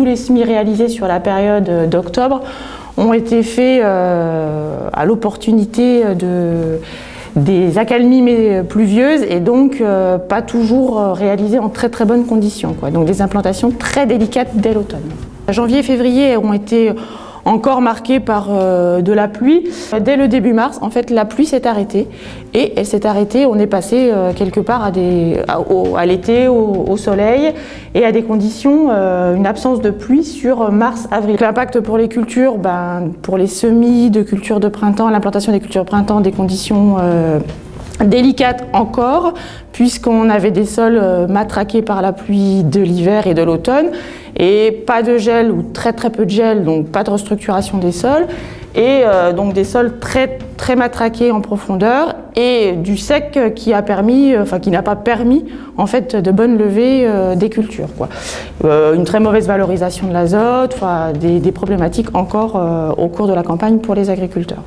les semis réalisés sur la période d'octobre ont été faits à l'opportunité des accalmies pluvieuses et donc pas toujours réalisées en très bonnes conditions, quoi. Donc des implantations très délicates dès l'automne. Janvier et février ont été encore marqués par de la pluie. Dès le début mars, en fait, la pluie s'est arrêtée et elle s'est arrêtée. On est passé quelque part à l'été, au soleil et à des conditions, une absence de pluie sur mars-avril. L'impact pour les cultures, pour les semis de cultures de printemps, l'implantation des cultures de printemps, des conditions délicate encore, puisqu'on avait des sols matraqués par la pluie de l'hiver et de l'automne, et pas de gel ou très peu de gel, donc pas de restructuration des sols, et donc des sols très matraqués en profondeur, et du sec qui a permis, qui n'a pas permis en fait de bonne levée des cultures, quoi. Une très mauvaise valorisation de l'azote, des problématiques encore au cours de la campagne pour les agriculteurs.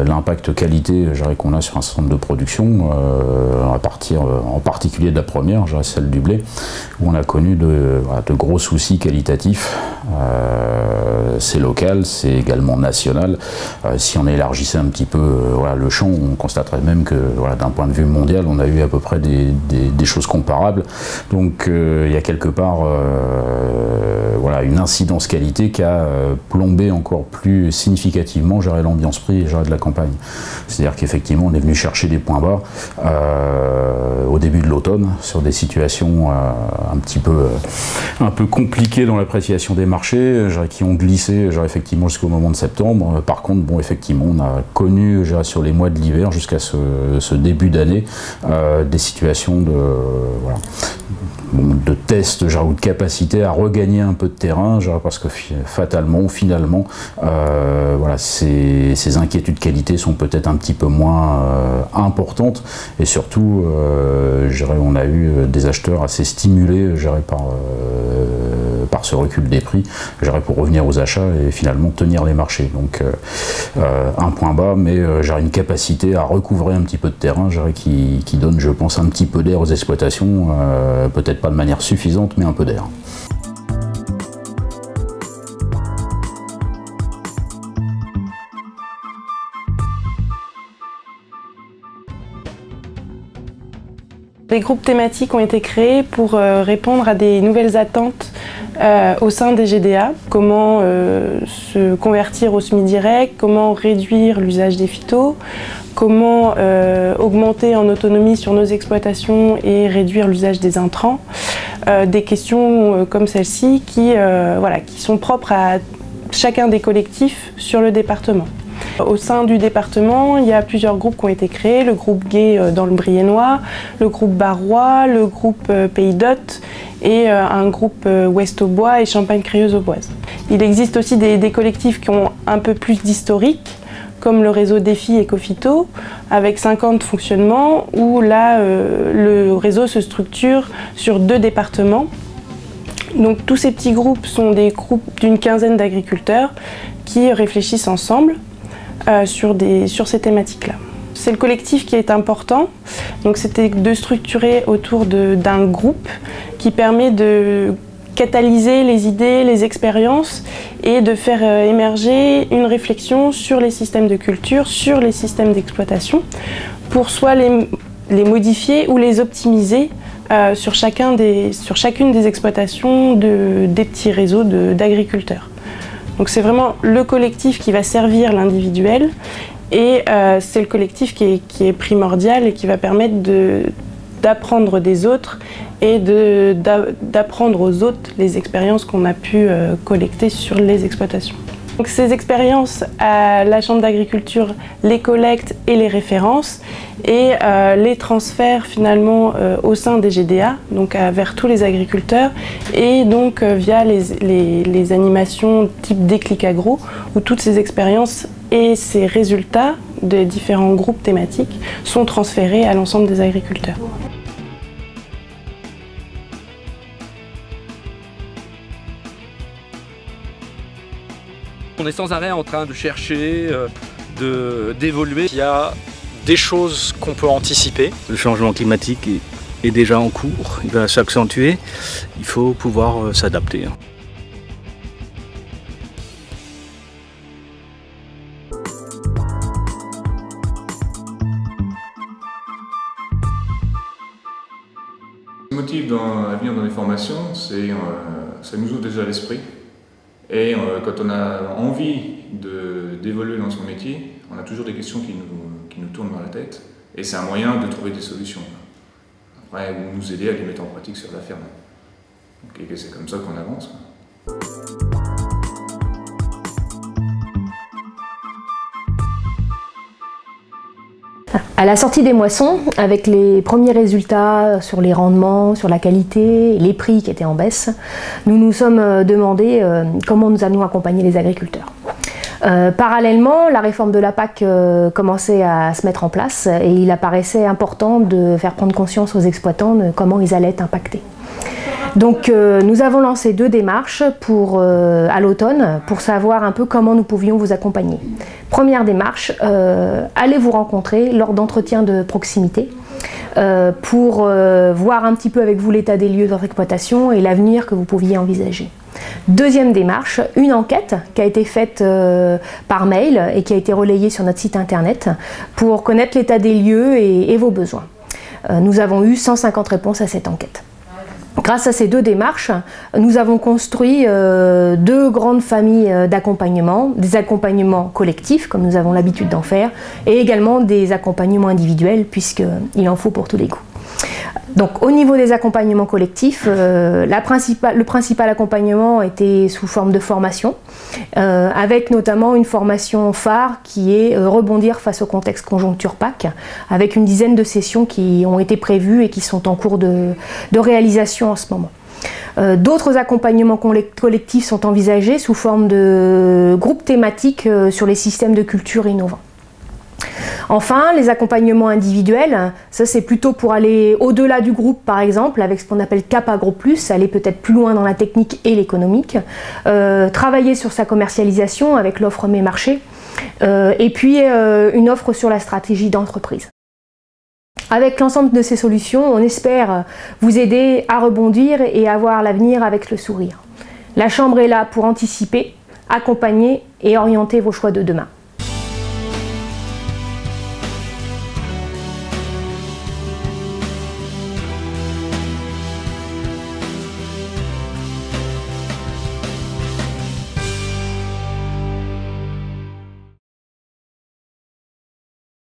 L'impact qualité qu'on a sur un certain nombre de productions, en particulier de la première, celle du blé, où on a connu de gros soucis qualitatifs. C'est local, c'est également national. Si on élargissait un petit peu le champ, on constaterait même que d'un point de vue mondial, on a eu à peu près des choses comparables. Donc il y a quelque part une incidence qualité qui a plombé encore plus significativement l'ambiance prix de la campagne. C'est-à-dire qu'effectivement on est venu chercher des points bas au début de l'automne sur des situations un peu compliquées dans l'appréciation des marchés, qui ont glissé effectivement jusqu'au moment de septembre. Par contre, effectivement, on a connu sur les mois de l'hiver jusqu'à ce début d'année des situations de tests ou de capacité à regagner un peu de terrain, parce que fatalement, finalement, ces inquiétudes qualité sont peut-être un petit peu moins importantes, et surtout, on a eu des acheteurs assez stimulés par ce recul des prix, pour revenir aux achats et finalement tenir les marchés. Donc un point bas, mais une capacité à recouvrer un petit peu de terrain, qui donne, je pense, un petit peu d'air aux exploitations, peut-être pas de manière suffisante, mais un peu d'air. Les groupes thématiques ont été créés pour répondre à des nouvelles attentes au sein des GDA. Comment se convertir au semi-direct, comment réduire l'usage des phytos, comment augmenter en autonomie sur nos exploitations et réduire l'usage des intrants. Des questions comme celle-ci qui sont propres à chacun des collectifs sur le département. Au sein du département, il y a plusieurs groupes qui ont été créés, le groupe Gay dans le Briennois, le groupe Barrois, le groupe Pays d'Hôte et un groupe Ouest Aubois et Champagne-Crieuse-Auboise. Il existe aussi des collectifs qui ont un peu plus d'historique, comme le réseau Défi Ecophyto, avec 50 fonctionnements, où là, le réseau se structure sur 2 départements. Donc tous ces petits groupes sont des groupes d'une quinzaine d'agriculteurs qui réfléchissent ensemble sur ces thématiques-là. C'est le collectif qui est important, donc c'était de structurer autour d'un groupe qui permet de catalyser les idées, les expériences et de faire émerger une réflexion sur les systèmes de culture, sur les systèmes d'exploitation, pour soit les modifier ou les optimiser sur chacune des exploitations des petits réseaux d'agriculteurs. Donc c'est vraiment le collectif qui va servir l'individuel et c'est le collectif qui est primordial et qui va permettre d'apprendre des autres et d'apprendre aux autres les expériences qu'on a pu collecter sur les exploitations. Donc ces expériences, la Chambre d'agriculture les collecte et les référence et les transfère finalement au sein des GDA, donc vers tous les agriculteurs et donc via les animations type déclic agro où toutes ces expériences et ces résultats des différents groupes thématiques sont transférés à l'ensemble des agriculteurs. On est sans arrêt en train de chercher, d'évoluer. Il y a des choses qu'on peut anticiper. Le changement climatique est déjà en cours, il va s'accentuer, il faut pouvoir s'adapter. Ce qui motive à venir dans les formations, c'est ça nous ouvre déjà l'esprit. Et quand on a envie d'évoluer dans son métier, on a toujours des questions qui nous tournent dans la tête. Et c'est un moyen de trouver des solutions. Après, ou nous aider à les mettre en pratique sur la ferme. Et c'est comme ça qu'on avance. À la sortie des moissons, avec les premiers résultats sur les rendements, sur la qualité, les prix qui étaient en baisse, nous nous sommes demandé comment nous allions accompagner les agriculteurs. Parallèlement, la réforme de la PAC commençait à se mettre en place et il apparaissait important de faire prendre conscience aux exploitants de comment ils allaient être impactés. Donc nous avons lancé 2 démarches à l'automne pour savoir un peu comment nous pouvions vous accompagner. Première démarche, allez vous rencontrer lors d'entretiens de proximité pour voir un petit peu avec vous l'état des lieux de votre exploitation et l'avenir que vous pouviez envisager. Deuxième démarche, une enquête qui a été faite par mail et qui a été relayée sur notre site internet pour connaître l'état des lieux et vos besoins. Nous avons eu 150 réponses à cette enquête. Grâce à ces 2 démarches, nous avons construit 2 grandes familles d'accompagnement, des accompagnements collectifs, comme nous avons l'habitude d'en faire, et également des accompagnements individuels, puisqu'il en faut pour tous les coups. Donc au niveau des accompagnements collectifs, le principal accompagnement était sous forme de formation, avec notamment une formation phare qui est rebondir face au contexte conjoncture PAC, avec une dizaine de sessions qui ont été prévues et qui sont en cours de réalisation en ce moment. D'autres accompagnements collectifs sont envisagés sous forme de groupes thématiques sur les systèmes de culture innovants. Enfin, les accompagnements individuels, ça c'est plutôt pour aller au-delà du groupe par exemple, avec ce qu'on appelle Cap Agro Plus, aller peut-être plus loin dans la technique et l'économique, travailler sur sa commercialisation avec l'offre Mes Marchés, et puis une offre sur la stratégie d'entreprise. Avec l'ensemble de ces solutions, on espère vous aider à rebondir et à voir l'avenir avec le sourire. La Chambre est là pour anticiper, accompagner et orienter vos choix de demain.